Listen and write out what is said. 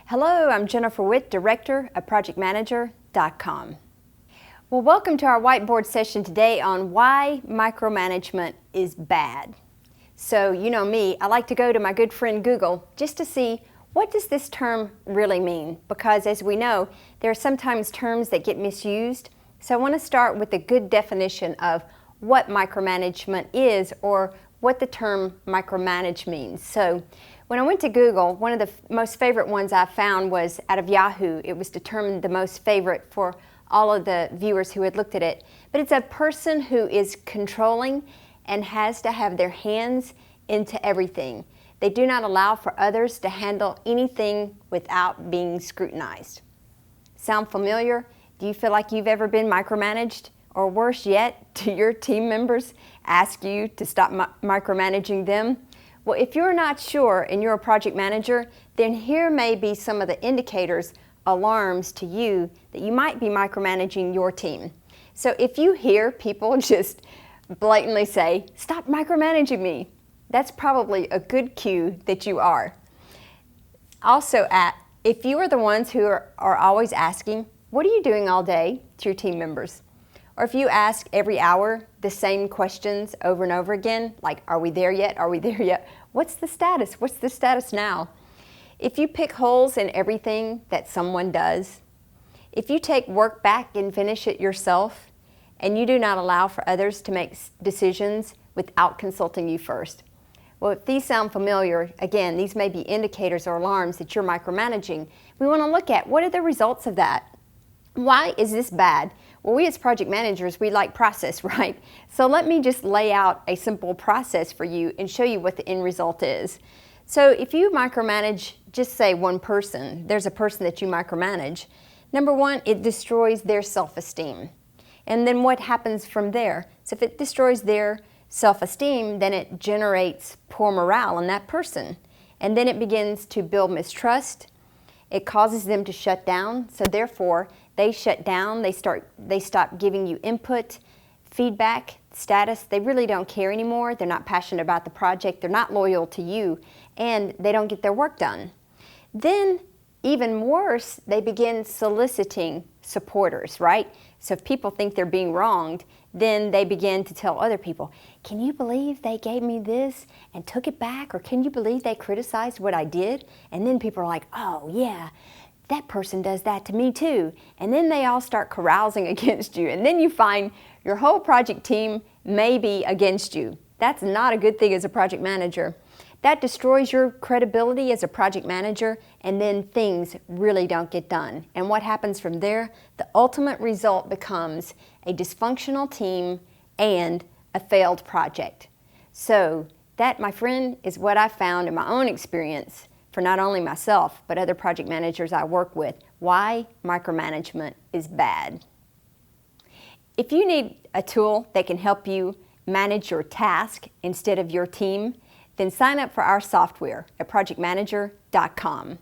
Hello, I'm Jennifer Witt, Director of ProjectManager.com. Well, welcome to our whiteboard session today on why micromanagement is bad. So, you know me, I like to go to my good friend Google just to see what does this term really mean, because as we know, there are sometimes terms that get misused. So I want to start with a good definition of what micromanagement is, or what the term micromanage means. So when I went to Google, one of the most favorite ones I found was out of Yahoo. It was determined the most favorite for all of the viewers who had looked at it. But it's a person who is controlling and has to have their hands into everything. They do not allow for others to handle anything without being scrutinized. Sound familiar? Do you feel like you've ever been micromanaged? Or worse yet, do your team members ask you to stop micromanaging them? Well, if you're not sure and you're a project manager, then here may be some of the indicators, alarms to you that you might be micromanaging your team. So if you hear people just blatantly say, "Stop micromanaging me," that's probably a good cue that you are. Also, if you are the ones who are always asking, "What are you doing all day?" to your team members, or if you ask every hour the same questions over and over again, like, "Are we there yet? Are we there yet? What's the status? What's the status now?" If you pick holes in everything that someone does, if you take work back and finish it yourself, and you do not allow for others to make decisions without consulting you first. Well, if these sound familiar, again, these may be indicators or alarms that you're micromanaging. We want to look at what are the results of that. Why is this bad? Well, we as project managers, we like process, right? So let me just lay out a simple process for you and show you what the end result is. So if you micromanage, just say one person, there's a person that you micromanage. Number one, it destroys their self-esteem. And then what happens from there? So if it destroys their self-esteem, then it generates poor morale in that person. And then it begins to build mistrust. It causes them to shut down. So therefore, they shut down, they stop giving you input, feedback, status. They really don't care anymore. They're not passionate about the project. They're not loyal to you, and they don't get their work done. Then, even worse, they begin soliciting supporters, right? So if people think they're being wronged, then they begin to tell other people, "Can you believe they gave me this and took it back?" Or, "Can you believe they criticized what I did?" And then people are like, "Oh yeah, that person does that to me too." And then they all start carousing against you. And then you find your whole project team may be against you. That's not a good thing as a project manager. That destroys your credibility as a project manager, and then things really don't get done. And what happens from there? The ultimate result becomes a dysfunctional team and a failed project. So that, my friend, is what I found in my own experience for not only myself, but other project managers I work with, why micromanagement is bad. If you need a tool that can help you manage your task instead of your team, then sign up for our software at ProjectManager.com.